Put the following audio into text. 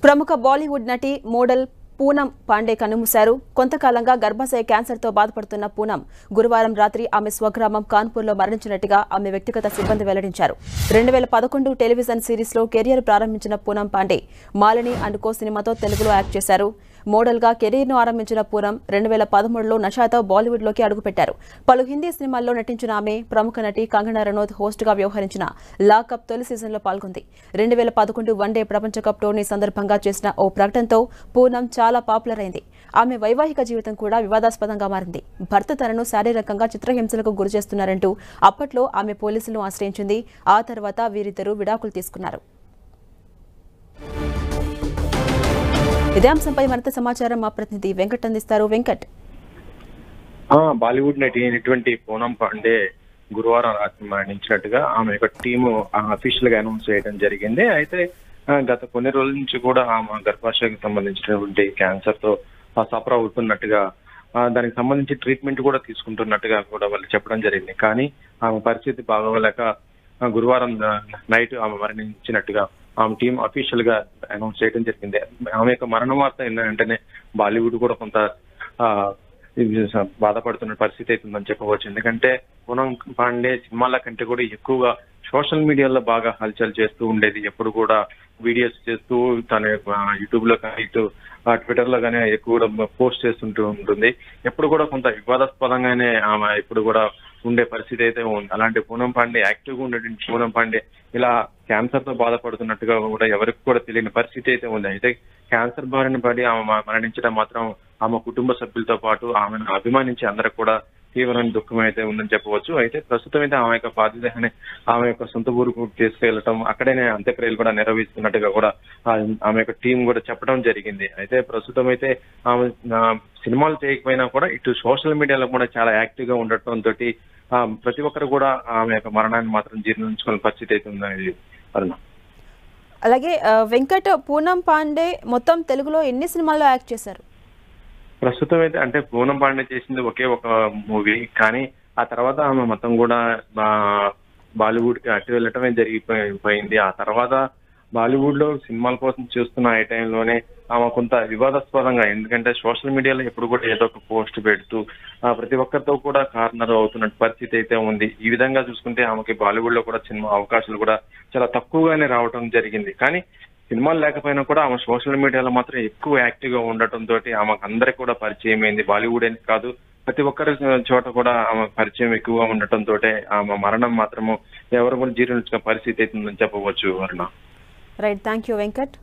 ప్రముఖ బాలీవుడ్ నటి మోడల్ పూనం పాండే కన్నుమూశారు. కొంతకాలంగా గర్భాశయ క్యాన్సర్తో బాధపడుతున్న పూనం గురువారం రాత్రి ఆమె స్వగ్రామం కాన్పూర్లో మరణించినట్టుగా ఆమె వ్యక్తిగత సిబ్బంది వెల్లడించారు. 2011 టెలివిజన్ సిరీస్లో కెరియర్ ప్రారంభించిన పూనం పాండే మాలిని అండ్ కో సినిమాతో తెలుగులో యాక్ట్ చేశారు. మోడల్గా కెరీర్ను ఆరంభించిన పూనం 2013లో నషాతో బాలీవుడ్లోకి అడుగుపెట్టారు. పలు హిందీ సినిమాల్లో నటించిన ఆమె ప్రముఖ నటి కంగనా రనౌత్ హోస్ట్గా వ్యవహరించిన లాకప్ తొలి సీజన్లో పాల్గొంది. 2011 వన్డే ప్రపంచ కప్ టోర్నీ సందర్భంగా చేసిన ఓ ప్రకటనతో పూనం చాలా పాపులర్ అయింది. ఆమె వైవాహిక జీవితం కూడా వివాదాస్పదంగా మారింది. భర్త తనను శారీరకంగా చిత్రహింసలకు గురిచేస్తున్నారంటూ అప్పట్లో ఆమె పోలీసులను ఆశ్రయించింది. ఆ తర్వాత వీరిద్దరూ విడాకులు తీసుకున్నారు. ఇదే అంశంపై మరింత సమాచారం మా ప్రతినిధి వెంకట్ అందిస్తారు. వెంకట్, బాలీవుడ్ నటి అయినటువంటి పూనం పాండే గురువారం రాత్రి మరణించినట్టుగా ఆమె యొక్క టీము అఫీషియల్ గా అనౌన్స్ చేయడం జరిగింది. అయితే గత కొన్ని రోజుల నుంచి కూడా ఆమె గర్భాశయకు సంబంధించినటువంటి క్యాన్సర్ తో సఫర్ అవుతున్నట్టుగా, దానికి సంబంధించి ట్రీట్మెంట్ కూడా తీసుకుంటున్నట్టుగా కూడా వాళ్ళు చెప్పడం జరిగింది. కానీ ఆమె పరిస్థితి బాగోలేక గురువారం నైట్ ఆమె మరణించినట్టుగా ఆమె టీం అఫీషియల్ గా అనౌన్స్ చేయడం జరిగింది. ఆమె యొక్క మరణ వార్త వెంటనే బాలీవుడ్ కూడా కొంత బాధపడుతున్న పరిస్థితి అవుతుందని చెప్పవచ్చు. ఎందుకంటే పూనం పాండే సినిమాల కంటే కూడా ఎక్కువగా సోషల్ మీడియాలో బాగా హల్చల్ చేస్తూ ఉండేది. ఎప్పుడు కూడా వీడియోస్ చేస్తూ తన యూట్యూబ్ లో కానీ ఇటు ట్విట్టర్ లో కానీ ఎక్కువ పోస్ట్ చేస్తుంటూ ఉంటుంది. ఎప్పుడు కూడా కొంత వివాదాస్పదంగానే ఆమె ఇప్పుడు కూడా ఉండే పరిస్థితి అయితే ఉంది. అలాంటి పూనం పాండే, యాక్టివ్ గా ఉండేటువంటి పూనం పాండే ఇలా క్యాన్సర్ తో బాధపడుతున్నట్టుగా కూడా ఎవరికి కూడా తెలియని పరిస్థితి అయితే ఉంది. అయితే క్యాన్సర్ బారిన పడి ఆమె మరణించడం మాత్రం ఆమె కుటుంబ సభ్యులతో పాటు ఆమెను అభిమానించి అందరికి కూడా తీవ్రమైన దుఃఖం అయితే ఉందని చెప్పవచ్చు. అయితే ప్రస్తుతం అయితే ఆమె యొక్క పాతిదేహాన్ని ఆమె యొక్క సొంత ఊరుకు తీసుకెళ్లటం, అక్కడనే అంత్యక్రియలు కూడా నిర్వహిస్తున్నట్టుగా కూడా ఆమె యొక్క టీం కూడా చెప్పడం జరిగింది. అయితే ప్రస్తుతం అయితే ఆమె సినిమాలు చేయకపోయినా కూడా ఇటు సోషల్ మీడియాలో కూడా చాలా యాక్టివ్ గా ఉండటంతో ప్రతి ఒక్కరు కూడా ఆమె యొక్క మరణాన్ని మాత్రం జీర్ణించుకునే పరిస్థితి అయితే ఉందని అరుణ. అలాగే వెంకట్, పూనం పాండే మొత్తం తెలుగులో ఎన్ని సినిమాల్లో యాక్ట్ చేశారు? ప్రస్తుతం అయితే అంటే పూనం పాండే చేసింది ఒకే ఒక మూవీ, కానీ ఆ తర్వాత ఆమె మొత్తం కూడా బాలీవుడ్ కి అటు వెళ్ళటమే జరిగిపోయింది. ఆ తర్వాత బాలీవుడ్ లో సినిమాల కోసం చూస్తున్న ఈ టైంలోనే ఆమె కొంత వివాదాస్పదంగా, ఎందుకంటే సోషల్ మీడియాలో ఎప్పుడు కూడా ఏదో ఒక పోస్ట్ పెడుతూ ప్రతి ఒక్కరితో కూడా కార్నర్ అవుతున్న పరిస్థితి అయితే ఉంది. ఈ విధంగా చూసుకుంటే ఆమెకి బాలీవుడ్ లో కూడా సినిమా అవకాశాలు కూడా చాలా తక్కువగానే రావడం జరిగింది. కానీ సినిమాలు లేకపోయినా కూడా ఆమె సోషల్ మీడియాలో మాత్రం ఎక్కువ యాక్టివ్ గా ఉండటంతో ఆమెకు అందరికి కూడా పరిచయం అయింది. బాలీవుడ్ అని కాదు, ప్రతి ఒక్కరి చోట కూడా ఆమె పరిచయం ఎక్కువగా ఉండటంతో ఆమె మరణం మాత్రము ఎవరు కూడా జీర్ణించిన పరిస్థితి అవుతుందని చెప్పవచ్చు. Aruna. Right, thank you Venkat.